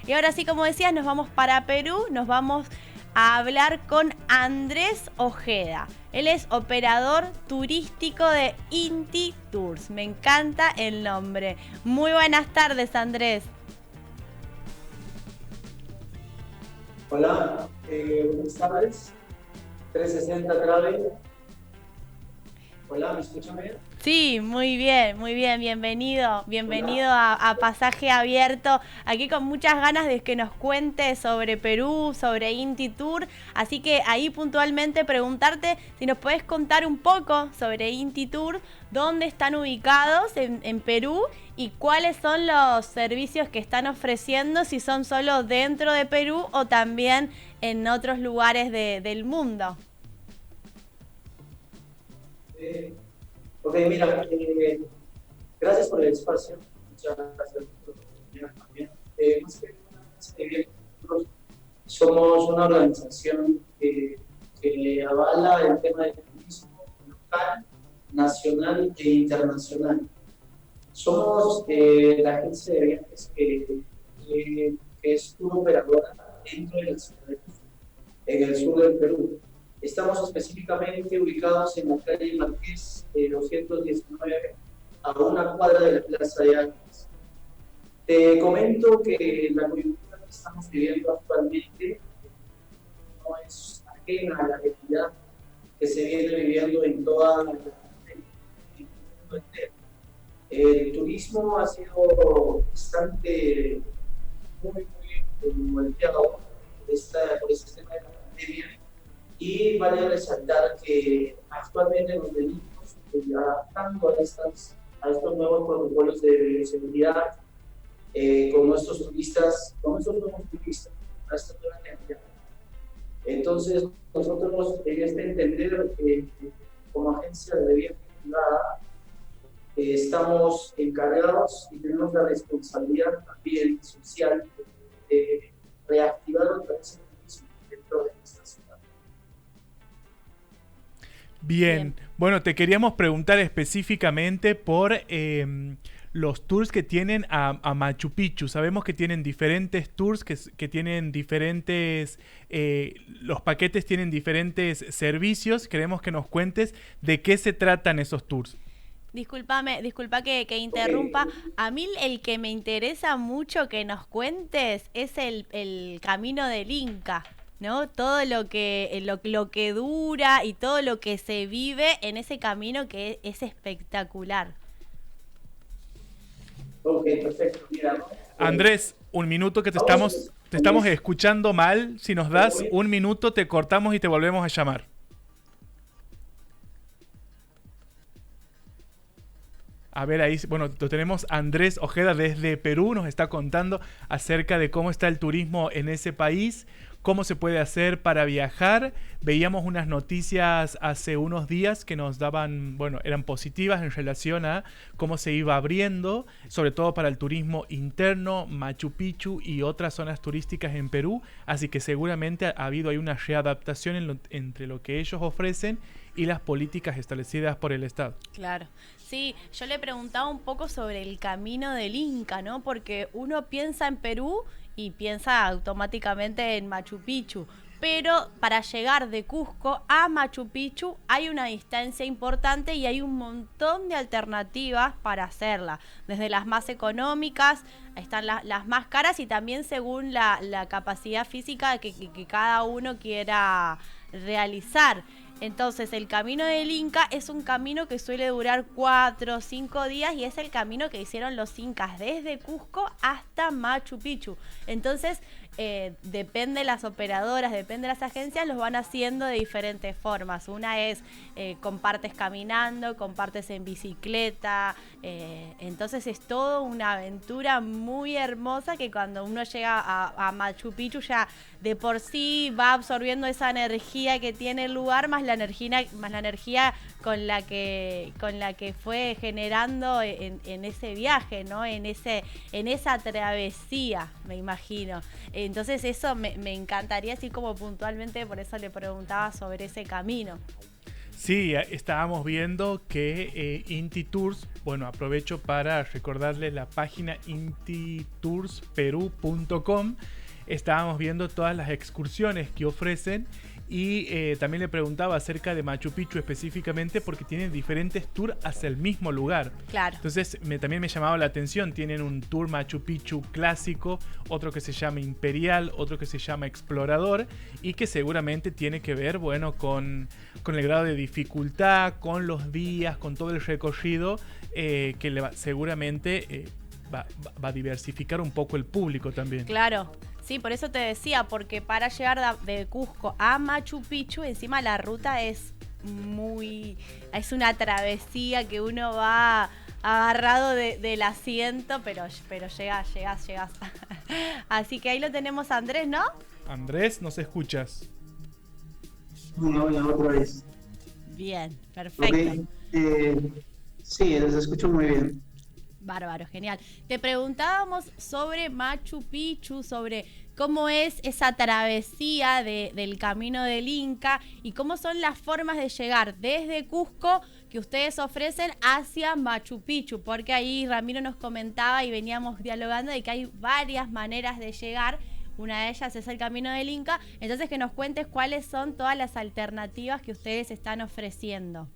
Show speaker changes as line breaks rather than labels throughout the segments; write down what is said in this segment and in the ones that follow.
Y ahora sí, como decías, nos vamos para Perú, nos vamos a hablar con Andrés Ojeda. Él es operador turístico de Inti Tours. Me encanta el nombre. Muy buenas tardes, Andrés.
Hola, buenas tardes. 360 Travel. Hola, ¿me escuchan bien?
Sí, muy bien, muy bien. Bienvenido, bienvenido
Hola.
a Pasaje Abierto. Aquí con muchas ganas de que nos cuentes sobre Perú, sobre Inti Tour. Así que ahí puntualmente preguntarte si nos puedes contar un poco sobre Inti Tour, dónde están ubicados en Perú y cuáles son los servicios que están ofreciendo, si son solo dentro de Perú o también en otros lugares del mundo.
Eh, ok, mira, gracias por el espacio. Muchas gracias por la oportunidad también. Más que nada, nosotros somos una organización que avala el tema del turismo local, nacional e internacional. Somos la agencia de viajes que es una operadora dentro de la ciudad de Cusco, en el sur del Perú. Estamos específicamente ubicados en la calle Marqués 219, a una cuadra de la Plaza de Armas. Te comento que la coyuntura que estamos viviendo actualmente no es ajena a la realidad que se viene viviendo en toda la en el mundo entero. El turismo ha sido bastante, muy golpeado por este tema de la pandemia. Y vale resaltar que actualmente nos venimos adaptando a estos nuevos protocolos de seguridad con nuestros nuevos turistas, a esta nueva realidad. Entonces, nosotros en este entender, como agencia de viajes privada, estamos encargados y tenemos la responsabilidad también social de reactivar otra vez el turismo dentro de nuestra ciudad.
Bien,
Bien.
bueno, te queríamos preguntar específicamente por los tours que tienen a Machu Picchu. Sabemos que tienen diferentes tours, que tienen diferentes, los paquetes tienen diferentes servicios. Queremos que nos cuentes de qué se tratan esos tours.
Disculpa que interrumpa.
Ok,
A mí el que me interesa mucho que nos cuentes es el camino del Inca, ¿no? Todo lo que dura y todo lo que se vive en ese camino que es espectacular.
ok, perfecto. Mira,
Andrés, un minuto que
vamos
te
a
estamos
comenzar.
escuchando mal. Si nos das un minuto, te cortamos y te volvemos a llamar. A ver, ahí, bueno, lo tenemos Andrés Ojeda desde Perú, nos está contando acerca de cómo está el turismo en ese país, cómo se puede hacer para viajar. Veíamos unas noticias hace unos días que nos daban, bueno, eran positivas en relación a cómo se iba abriendo, sobre todo para el turismo interno, Machu Picchu y otras zonas turísticas en Perú. Así que seguramente ha habido ahí una readaptación entre lo que ellos ofrecen y las políticas establecidas por el Estado.
Claro. Sí, yo le preguntaba un poco sobre el camino del Inca, ¿no? Porque uno piensa en Perú y piensa automáticamente en Machu Picchu. Pero para llegar de Cusco a Machu Picchu hay una distancia importante y hay un montón de alternativas para hacerla. Desde las más económicas, están las más caras y también según la capacidad física que cada uno quiera realizar. Entonces el camino del Inca es un camino que suele durar 4 o 5 días y es el camino que hicieron los incas desde Cusco hasta Machu Picchu. Entonces depende de las operadoras, depende de las agencias, los van haciendo de diferentes formas. Una es compartes caminando, compartes en bicicleta, entonces es todo una aventura muy hermosa que cuando uno llega a Machu Picchu ya de por sí va absorbiendo esa energía que tiene el lugar más la energía con la que fue generando en ese viaje, ¿no? En esa travesía, me imagino. Entonces eso me encantaría, así como puntualmente, por eso le preguntaba sobre ese camino.
Sí, estábamos viendo que Inti Tours, bueno, aprovecho para recordarles la página intitoursperu.com. Estábamos viendo todas las excursiones que ofrecen y también le preguntaba acerca de Machu Picchu específicamente porque tienen diferentes tours hacia el mismo lugar.
Claro.
Entonces también me llamaba la atención, tienen un tour Machu Picchu clásico, otro que se llama Imperial, otro que se llama Explorador y que seguramente tiene que ver, bueno, con el grado de dificultad, con los días, con todo el recorrido que seguramente va a diversificar un poco el público también.
Claro. Sí, por eso te decía, porque para llegar de Cusco a Machu Picchu, encima la ruta es una travesía que uno va agarrado del asiento, pero llegas. Así que ahí lo tenemos a Andrés, ¿no?
Andrés, ¿nos escuchas?
Hola, otra vez.
Bien, perfecto.
Okay. Sí, les escucho muy bien.
Bárbaro, genial. Te preguntábamos sobre Machu Picchu, sobre cómo es esa travesía del camino del Inca y cómo son las formas de llegar desde Cusco que ustedes ofrecen hacia Machu Picchu, porque ahí Ramiro nos comentaba y veníamos dialogando de que hay varias maneras de llegar. Una de ellas es el camino del Inca. Entonces que nos cuentes cuáles son todas las alternativas que ustedes están ofreciendo.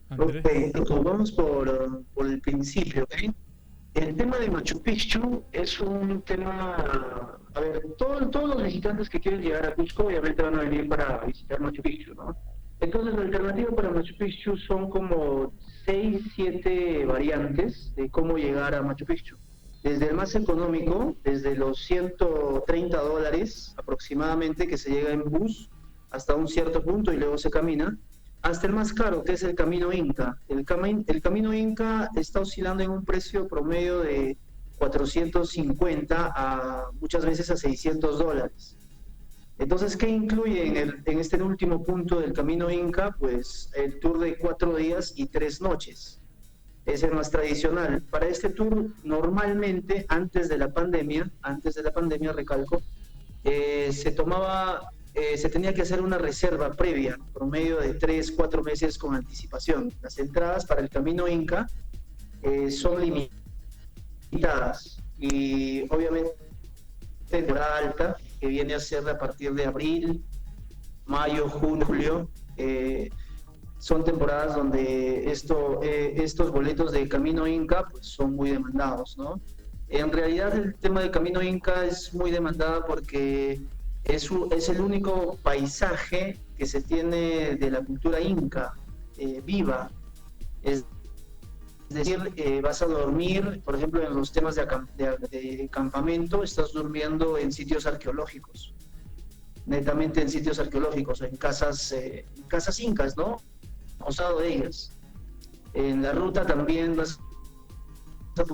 Andrés.
Ok, vamos por el principio, ¿ok? El tema de Machu Picchu es un tema... A ver, todos los visitantes que quieren llegar a Cusco obviamente van a venir para visitar Machu Picchu, ¿no? Entonces la alternativa para Machu Picchu son como 6, 7 variantes de cómo llegar a Machu Picchu. Desde el más económico, desde los $130 aproximadamente, que se llega en bus hasta un cierto punto y luego se camina, hasta el más caro, que es el Camino Inca. El Camino Inca está oscilando en un precio promedio de 450 a muchas veces a $600. Entonces, ¿qué incluye en este último punto del Camino Inca? Pues el tour de 4 días y 3 noches. Es el más tradicional. Para este tour, normalmente, antes de la pandemia, recalco, se tenía que hacer una reserva previa, promedio de 3-4 meses con anticipación. Las entradas para el Camino Inca son limitadas y obviamente temporada alta, que viene a ser a partir de abril, mayo, junio, julio, son temporadas donde estos boletos de Camino Inca pues, son muy demandados, ¿no? En realidad el tema del Camino Inca es muy demandado porque es el único paisaje que se tiene de la cultura inca viva. Es decir, vas a dormir, por ejemplo, en los temas de campamento, estás durmiendo en sitios arqueológicos, netamente en sitios arqueológicos, en casas incas, ¿no? Osado de ellas. En la ruta también vas a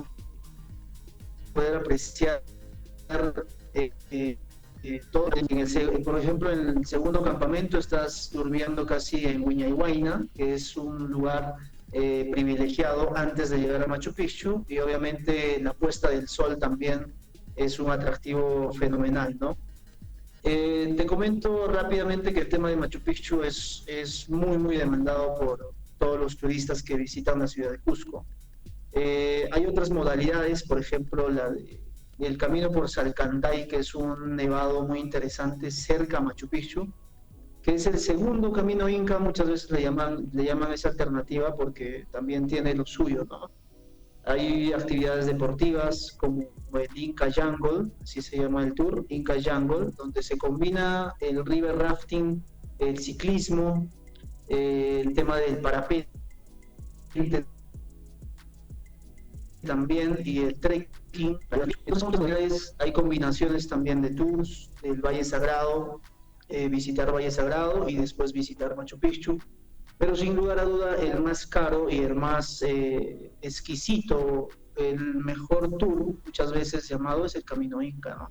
poder apreciar todo. Por ejemplo, en el segundo campamento estás durmiendo casi en Huayna, que es un lugar privilegiado antes de llegar a Machu Picchu, y obviamente la puesta del sol también es un atractivo fenomenal, ¿no? Te comento rápidamente que el tema de Machu Picchu es muy demandado por todos los turistas que visitan la ciudad de Cusco. Hay otras modalidades, por ejemplo el camino por Salcantay, que es un nevado muy interesante cerca a Machu Picchu, que es el segundo camino inca. Muchas veces le llaman esa alternativa porque también tiene lo suyo, ¿no? Hay actividades deportivas como el Inca Jungle, así se llama el tour, Inca Jungle, donde se combina el river rafting, el ciclismo, el tema del parapente también y el trekking. Hay combinaciones también de tours, el Valle Sagrado, visitar Valle Sagrado y después visitar Machu Picchu. Pero sin lugar a duda el más caro y el más exquisito, el mejor tour, muchas veces llamado, es el Camino Inca, ¿no?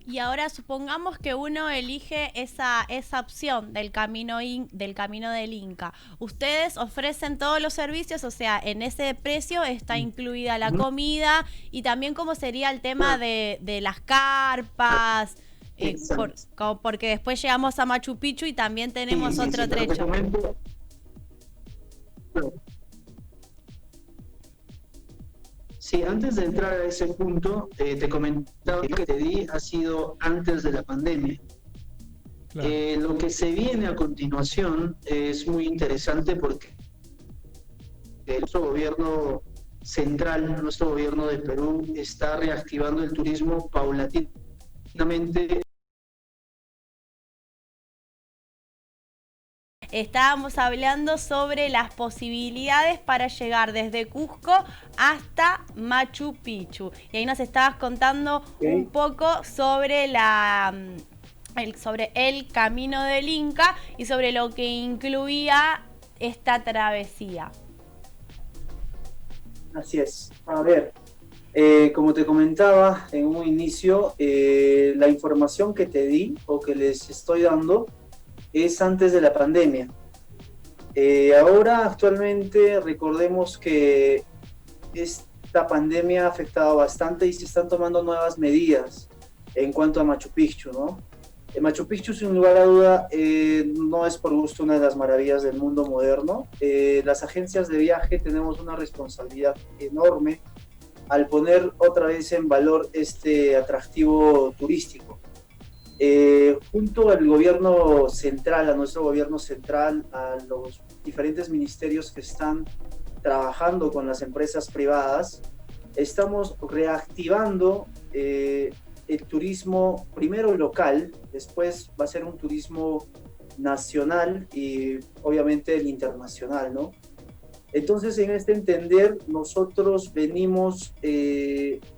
Y ahora supongamos que uno elige esa opción del camino del Inca. Ustedes ofrecen todos los servicios, o sea, en ese precio está incluida la comida y también cómo sería el tema de las carpas,
Exacto.
porque después llegamos a Machu Picchu y también tenemos
Sí,
otro
pero te
trecho.
comento. Sí, antes de entrar a ese punto, te comentaba que lo que te di ha sido antes de la pandemia.
Claro.
Lo que se viene a continuación es muy interesante porque nuestro gobierno central, nuestro gobierno de Perú, está reactivando el turismo paulatinamente.
Estábamos hablando sobre las posibilidades para llegar desde Cusco hasta Machu Picchu. Y ahí nos estabas contando un poco sobre sobre el camino del Inca y sobre lo que incluía esta travesía.
Así es. A ver, como te comentaba en un inicio, la información que te di o que les estoy dando es antes de la pandemia. Ahora, actualmente, recordemos que esta pandemia ha afectado bastante y se están tomando nuevas medidas en cuanto a Machu Picchu, ¿no? Machu Picchu, sin lugar a duda, no es por gusto una de las maravillas del mundo moderno. Las agencias de viaje tenemos una responsabilidad enorme al poner otra vez en valor este atractivo turístico. Junto al gobierno central, a nuestro gobierno central, a los diferentes ministerios que están trabajando con las empresas privadas, estamos reactivando el turismo, primero local, después va a ser un turismo nacional y obviamente el internacional, ¿no? Entonces, en este entender, nosotros venimos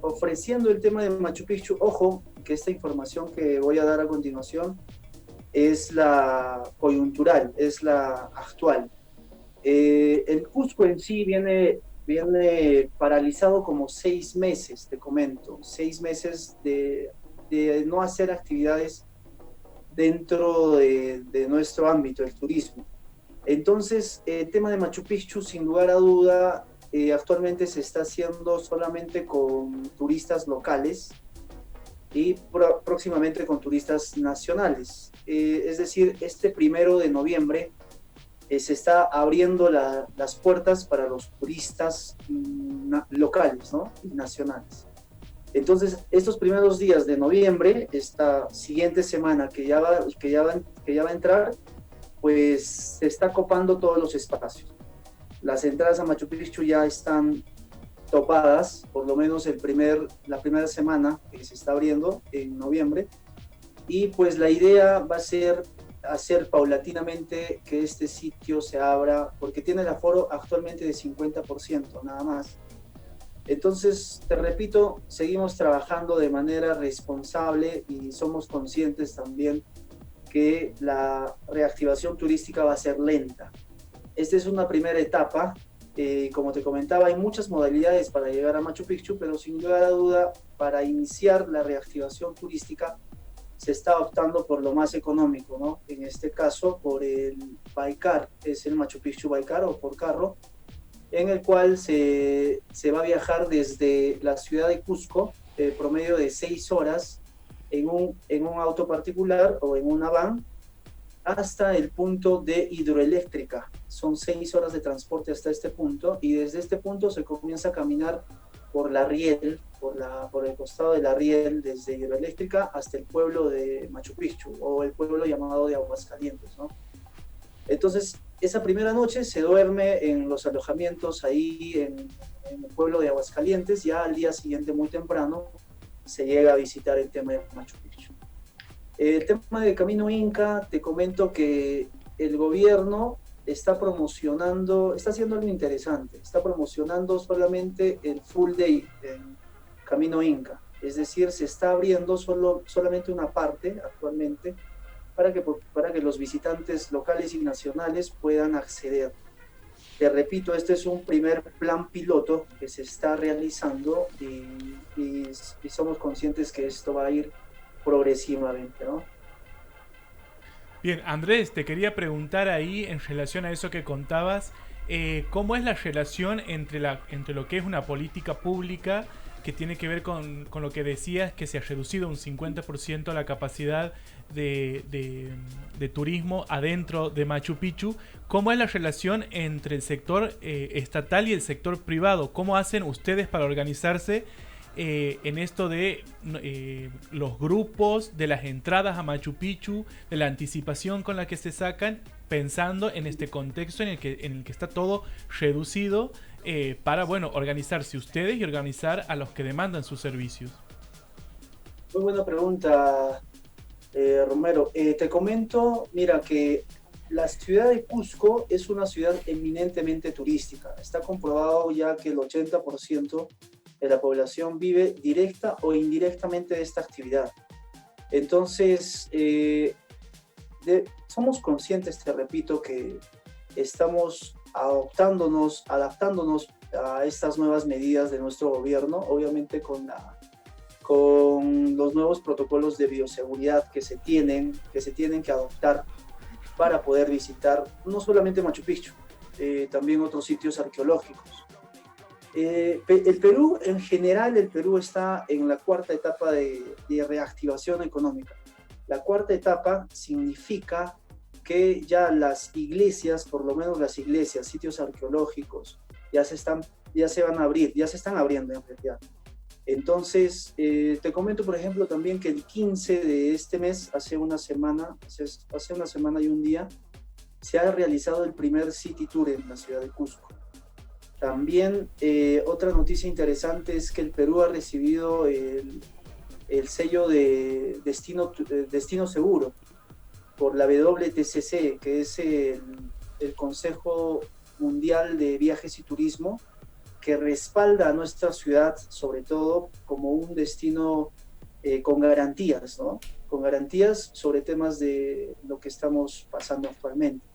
ofreciendo el tema de Machu Picchu. Ojo, que esta información que voy a dar a continuación es la coyuntural, es la actual. El Cusco en sí viene paralizado como 6 meses, te comento, 6 meses de no hacer actividades dentro de nuestro ámbito, el turismo. Entonces, el tema de Machu Picchu, sin lugar a duda, actualmente se está haciendo solamente con turistas locales y próximamente con turistas nacionales. Es decir, este 1 de noviembre se está abriendo las puertas para los turistas locales, ¿no? Y nacionales. Entonces, estos primeros días de noviembre, esta siguiente semana que ya va a entrar, pues se está copando todos los espacios. Las entradas a Machu Picchu ya están topadas, por lo menos la primera semana que se está abriendo en noviembre, y pues la idea va a ser hacer paulatinamente que este sitio se abra, porque tiene el aforo actualmente de 50%, nada más. Entonces, te repito, seguimos trabajando de manera responsable y somos conscientes también que la reactivación turística va a ser lenta. Esta es una primera etapa. Como te comentaba, hay muchas modalidades para llegar a Machu Picchu, pero sin lugar a duda, para iniciar la reactivación turística se está optando por lo más económico, ¿no? En este caso, por el Baikar, es el Machu Picchu Baikar o por carro, en el cual se va a viajar desde la ciudad de Cusco, promedio de 6 horas, en un auto particular o en una van hasta el punto de hidroeléctrica. Son 6 horas de transporte hasta este punto y desde este punto se comienza a caminar por la riel, por el costado de la riel, desde hidroeléctrica hasta el pueblo de Machu Picchu o el pueblo llamado de Aguascalientes, ¿no? Entonces, esa primera noche se duerme en los alojamientos ahí en el pueblo de Aguascalientes. Ya al día siguiente, muy temprano, se llega a visitar el tema de Machu Picchu. El tema del Camino Inca, te comento que el gobierno está haciendo algo interesante, está promocionando solamente el full day en Camino Inca, es decir, se está abriendo solamente una parte actualmente para que los visitantes locales y nacionales puedan acceder. Te repito, este es un primer plan piloto que se está realizando y somos conscientes que esto va a ir progresivamente, ¿no?
Bien, Andrés, te quería preguntar ahí en relación a eso que contabas, ¿cómo es la relación entre lo que es una política pública que tiene que ver con lo que decías, que se ha reducido un 50% la capacidad de turismo adentro de Machu Picchu. ¿Cómo es la relación entre el sector estatal y el sector privado? ¿Cómo hacen ustedes para organizarse en esto de los grupos, de las entradas a Machu Picchu, de la anticipación con la que se sacan, pensando en este contexto en el que está todo reducido, para, bueno, organizarse ustedes y organizar a los que demandan sus servicios?
Muy buena pregunta, Romero. Te comento, mira, que la ciudad de Cusco es una ciudad eminentemente turística. Está comprobado ya que el 80% de la población vive directa o indirectamente de esta actividad. Entonces, somos conscientes, te repito, que estamos adaptándonos a estas nuevas medidas de nuestro gobierno, obviamente con los nuevos protocolos de bioseguridad que se tienen que adoptar para poder visitar no solamente Machu Picchu, también otros sitios arqueológicos. El Perú, en general, está en la cuarta etapa de reactivación económica. La cuarta etapa significa que ya las iglesias, por lo menos las iglesias, sitios arqueológicos, ya se están abriendo en realidad. Entonces, te comento, por ejemplo, también que el 15 de este mes, hace una semana y un día, se ha realizado el primer City Tour en la ciudad de Cusco. También otra noticia interesante es que el Perú ha recibido el sello de destino seguro por la WTCC, que es el Consejo Mundial de Viajes y Turismo, que respalda a nuestra ciudad, sobre todo, como un destino con garantías, ¿no? Con garantías sobre temas de lo que estamos pasando actualmente.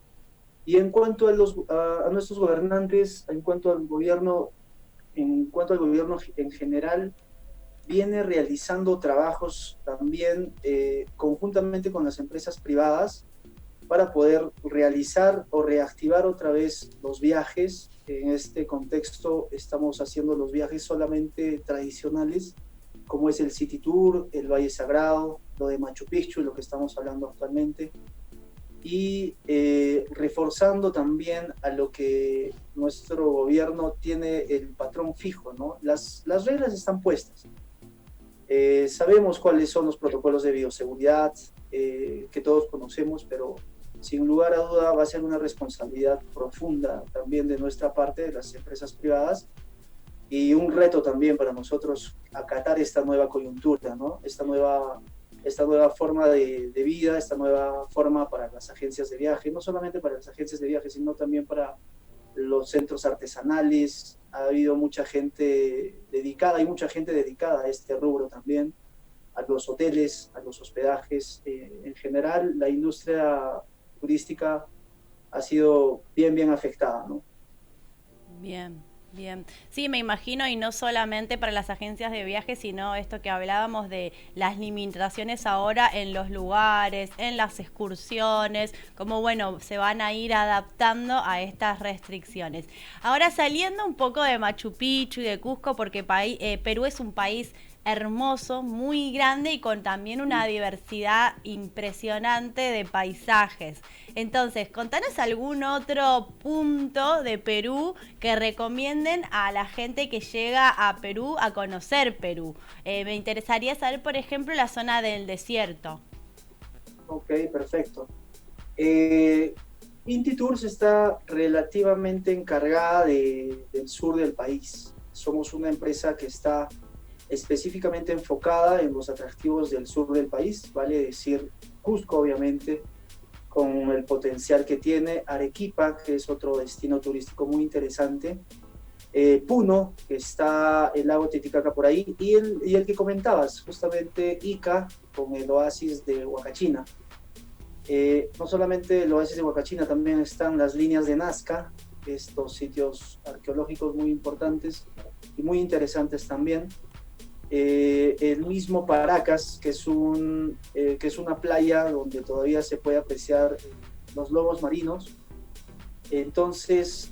Y en cuanto a nuestros gobernantes, en cuanto al gobierno en general, viene realizando trabajos también conjuntamente con las empresas privadas para poder realizar o reactivar otra vez los viajes. En este contexto estamos haciendo los viajes solamente tradicionales, como es el City Tour, el Valle Sagrado, lo de Machu Picchu, lo que estamos hablando actualmente, y reforzando también a lo que nuestro gobierno tiene el patrón fijo, ¿no? Las reglas están puestas. Sabemos cuáles son los protocolos de bioseguridad que todos conocemos, pero sin lugar a duda va a ser una responsabilidad profunda también de nuestra parte, de las empresas privadas, y un reto también para nosotros acatar esta nueva coyuntura, ¿no? Esta nueva forma de vida, esta nueva forma para las agencias de viaje, no solamente para las agencias de viaje, sino también para los centros artesanales. Ha habido mucha gente dedicada, hay mucha gente dedicada a este rubro también, a los hoteles, a los hospedajes. En general, la industria turística ha sido bien afectada, ¿no?
Bien. Sí, me imagino, y no solamente para las agencias de viajes, sino esto que hablábamos de las limitaciones ahora en los lugares, en las excursiones, como bueno, se van a ir adaptando a estas restricciones. Ahora, saliendo un poco de Machu Picchu y de Cusco, porque Perú es un país hermoso, muy grande y con también una diversidad impresionante de paisajes. Entonces, contanos algún otro punto de Perú que recomienden a la gente que llega a Perú a conocer Perú. Me interesaría saber, por ejemplo, la zona del desierto.
Ok, perfecto. Inti Tours está relativamente encargada del sur del país. Somos una empresa que está específicamente enfocada en los atractivos del sur del país, vale decir Cusco, obviamente, con el potencial que tiene, Arequipa, que es otro destino turístico muy interesante, Puno, que está el lago Titicaca por ahí, y el que comentabas, justamente Ica, con el oasis de Huacachina. No solamente el oasis de Huacachina, también están las líneas de Nazca, estos sitios arqueológicos muy importantes y muy interesantes también. El mismo Paracas, que es una playa donde todavía se puede apreciar los lobos marinos. Entonces,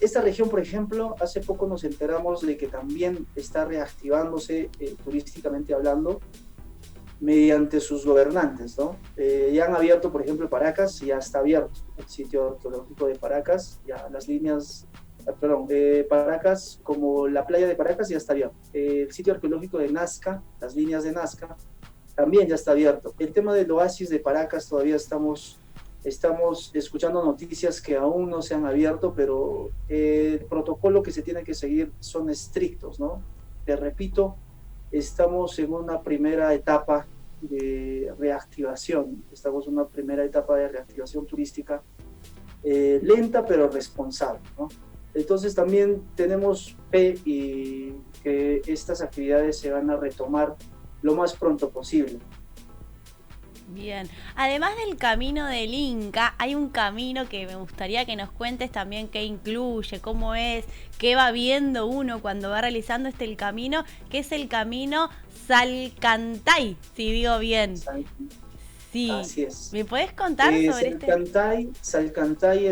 esta región, por ejemplo, hace poco nos enteramos de que también está reactivándose turísticamente hablando mediante sus gobernantes, ¿no? Ya han abierto, por ejemplo, Paracas, ya está abierto el sitio arqueológico de Paracas, ya las líneas, Paracas, como la playa de Paracas ya está abierto. El sitio arqueológico de Nazca, las líneas de Nazca, también ya está abierto. El tema del oasis de Paracas todavía estamos escuchando noticias que aún no se han abierto, pero el protocolo que se tiene que seguir son estrictos, ¿no? Te repito, estamos en una primera etapa de reactivación, turística lenta pero responsable, ¿no? Entonces también tenemos fe y que estas actividades se van a retomar lo más pronto posible.
Bien, además del camino del Inca, hay un camino que me gustaría que nos cuentes también qué incluye, cómo es, qué va viendo uno cuando va realizando el camino, que es el camino Salcantay, si digo bien. Sí.
Así es.
¿Me puedes contar sobre
Salcantay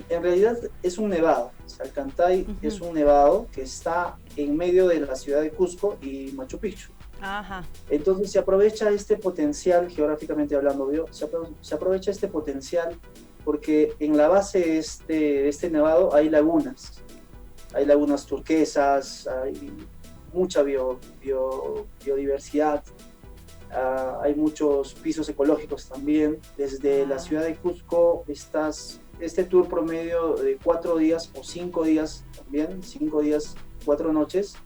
en realidad es un nevado. Salcantay es un nevado que está en medio de la ciudad de Cusco y Machu Picchu.
Ajá.
Entonces se aprovecha este potencial, geográficamente hablando, se aprovecha este potencial porque en la base de este nevado hay lagunas turquesas, hay mucha biodiversidad, hay muchos pisos ecológicos también. Desde la ciudad de Cusco este tour promedio de 4 días o 5 días también, 5 días, 4 noches,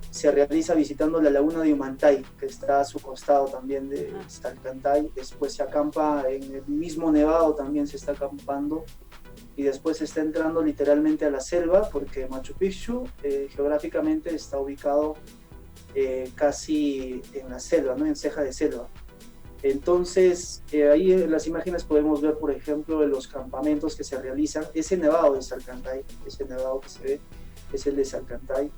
se realiza visitando la laguna de Humantay, que está a su costado también de Salcantay. Después se acampa en el mismo nevado, también se está acampando, y después se está entrando literalmente a la selva, porque Machu Picchu geográficamente está ubicado casi en la selva, ¿no? En ceja de selva. Entonces, ahí en las imágenes podemos ver, por ejemplo, los campamentos que se realizan. Ese nevado de Salcantay, ese nevado que se ve, es el de Salcantay.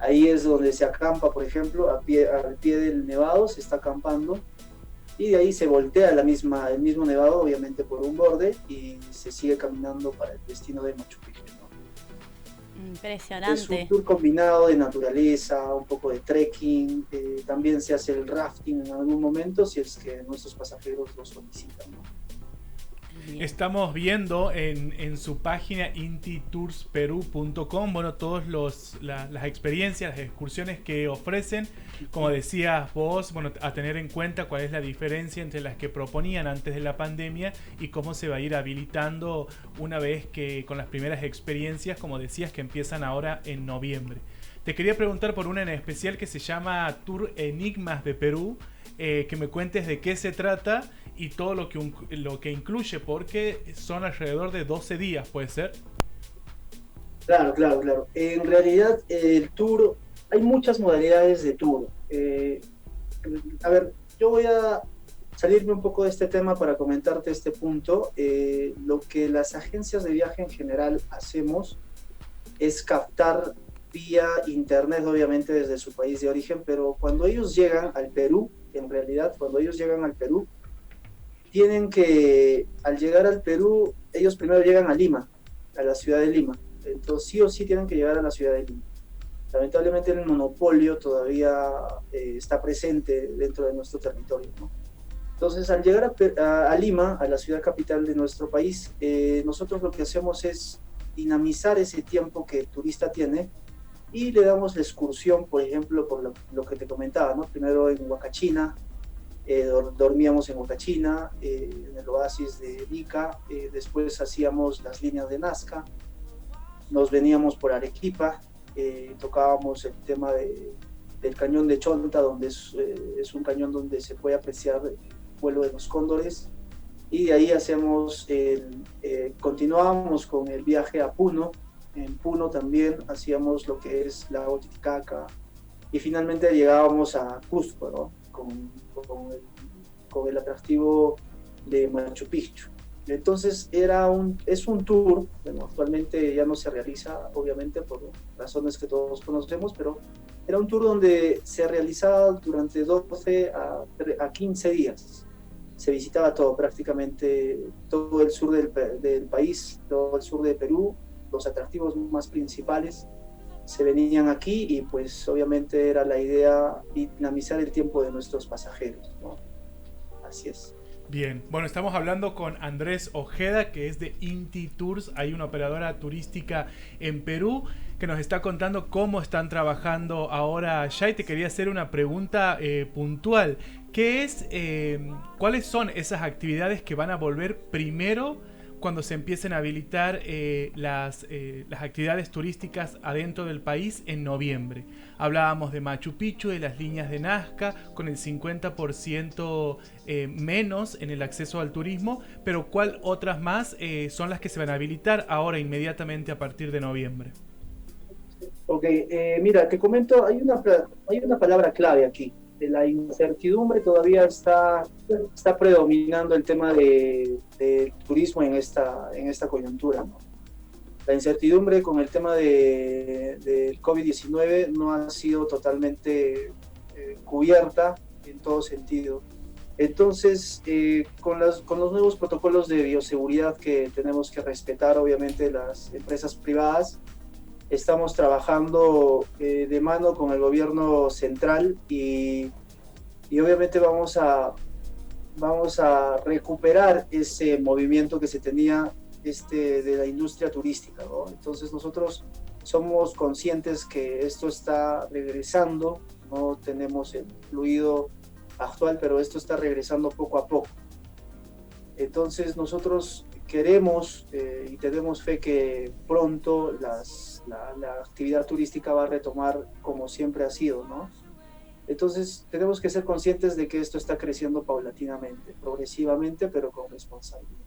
Ahí es donde se acampa, por ejemplo, al pie del nevado se está acampando, y de ahí se voltea el mismo nevado, obviamente por un borde, y se sigue caminando para el destino de Machu Picchu, ¿no?
Impresionante.
Es un tour combinado de naturaleza, un poco de trekking, también se hace el rafting en algún momento si es que nuestros pasajeros lo solicitan, ¿no?
Estamos viendo en su página intitoursperu.com, bueno, todas las experiencias, las excursiones que ofrecen. Como decías vos, bueno, a tener en cuenta cuál es la diferencia entre las que proponían antes de la pandemia y cómo se va a ir habilitando una vez que con las primeras experiencias, como decías, que empiezan ahora en noviembre. Te quería preguntar por una en especial que se llama Tour Enigmas de Perú, que me cuentes de qué se trata y todo lo que incluye, porque son alrededor de 12 días, ¿puede ser?
Claro. En realidad, el tour, hay muchas modalidades de tour. A ver, yo voy a salirme un poco de este tema para comentarte este punto. Lo que las agencias de viaje en general hacemos es captar vía internet, obviamente desde su país de origen, pero cuando ellos llegan al Perú, tienen que, al llegar al Perú, ellos primero llegan a Lima, a la ciudad de Lima. Entonces sí o sí tienen que llegar a la ciudad de Lima. Lamentablemente el monopolio todavía está presente dentro de nuestro territorio, ¿no? Entonces al llegar a Lima, a la ciudad capital de nuestro país, nosotros lo que hacemos es dinamizar ese tiempo que el turista tiene y le damos la excursión, por ejemplo, por lo que te comentaba, ¿no? Primero en Huacachina, dormíamos en Huacachina, en el oasis de Ica, después hacíamos las líneas de Nazca, nos veníamos por Arequipa, tocábamos el tema del cañón de Chonta, donde es un cañón donde se puede apreciar el vuelo de los cóndores, y de ahí continuábamos con el viaje a Puno. En Puno también hacíamos lo que es la Titicaca, y finalmente llegábamos a Cusco, ¿no? con el atractivo de Machu Picchu. Entonces es un tour, bueno, actualmente ya no se realiza, obviamente por razones que todos conocemos, pero era un tour donde se realizaba durante 12 a 15 días. Se visitaba prácticamente todo el sur del país, todo el sur de Perú, los atractivos más principales se venían aquí y pues obviamente era la idea dinamizar el tiempo de nuestros pasajeros, ¿no? Así es.
Bien, bueno, estamos hablando con Andrés Ojeda, que es de Inti Tours. Hay una operadora turística en Perú que nos está contando cómo están trabajando ahora allá, y te quería hacer una pregunta puntual. ¿Cuáles son esas actividades que van a volver primero cuando se empiecen a habilitar las actividades turísticas adentro del país en noviembre? Hablábamos de Machu Picchu, de las líneas de Nazca, con el 50% menos en el acceso al turismo, pero ¿cuál otras más son las que se van a habilitar ahora inmediatamente a partir de noviembre?
Ok, mira, te comento, hay una palabra clave aquí. La incertidumbre todavía está predominando el tema del turismo en esta coyuntura, ¿no? La incertidumbre con el tema del COVID-19 no ha sido totalmente cubierta en todo sentido. Entonces, con los nuevos protocolos de bioseguridad que tenemos que respetar, obviamente, las empresas privadas, estamos trabajando de mano con el gobierno central y obviamente vamos a recuperar ese movimiento que se tenía de la industria turística, ¿no? Entonces nosotros somos conscientes que esto está regresando, no tenemos el fluido actual, pero esto está regresando poco a poco. Entonces nosotros queremos y tenemos fe que pronto la actividad turística va a retomar como siempre ha sido, ¿no? Entonces tenemos que ser conscientes de que esto está creciendo paulatinamente, progresivamente, pero con responsabilidad.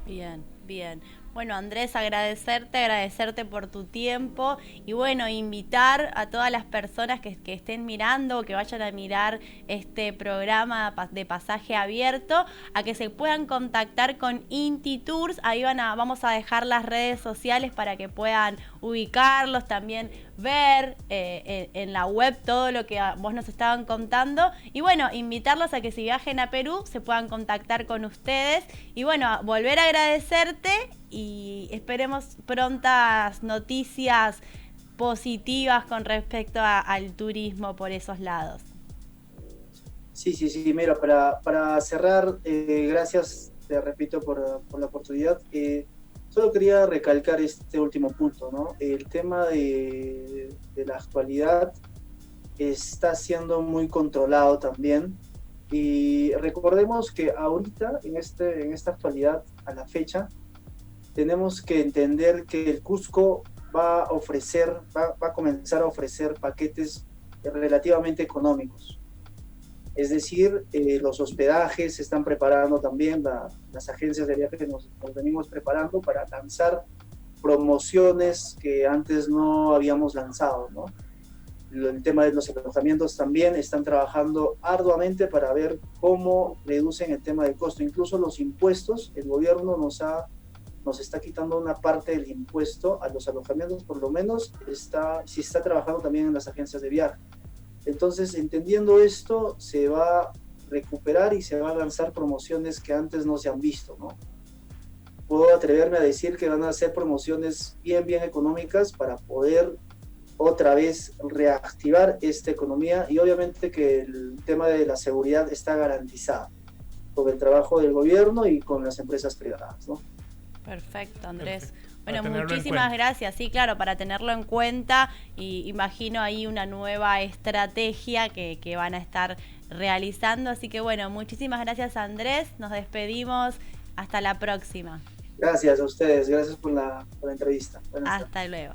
Bien, bien. Bueno, Andrés, agradecerte por tu tiempo y bueno, invitar a todas las personas que estén mirando, que vayan a mirar este programa de pasaje abierto, a que se puedan contactar con Inti Tours. Ahí vamos a dejar las redes sociales para que puedan ubicarlos, también ver en la web todo lo que vos nos estaban contando. Y bueno, invitarlos a que si viajen a Perú se puedan contactar con ustedes. Y bueno, volver a agradecerte y esperemos prontas noticias positivas con respecto al turismo por esos lados.
Sí, mira, para cerrar, gracias, te repito, por la oportunidad. Solo quería recalcar este último punto, ¿no? El tema de la actualidad está siendo muy controlado también. Y recordemos que ahorita, en esta actualidad, a la fecha, tenemos que entender que el Cusco va a comenzar a ofrecer paquetes relativamente económicos. Es decir, los hospedajes se están preparando también, las agencias de viajes nos venimos preparando para lanzar promociones que antes no habíamos lanzado, ¿no? El tema de los alojamientos también están trabajando arduamente para ver cómo reducen el tema del costo. Incluso los impuestos, el gobierno nos está quitando una parte del impuesto a los alojamientos, por lo menos si está trabajando también en las agencias de viaje. Entonces, entendiendo esto, se va a recuperar y se va a lanzar promociones que antes no se han visto, ¿no? Puedo atreverme a decir que van a ser promociones bien económicas para poder otra vez reactivar esta economía, y obviamente que el tema de la seguridad está garantizado con el trabajo del gobierno y con las empresas privadas, ¿no?
Perfecto, Andrés.
Perfecto.
Bueno, muchísimas gracias. Sí, claro, para tenerlo en cuenta, y imagino ahí una nueva estrategia que van a estar realizando. Así que bueno, muchísimas gracias, Andrés. Nos despedimos. Hasta la próxima.
Gracias a ustedes. Gracias por la entrevista.
Hasta luego.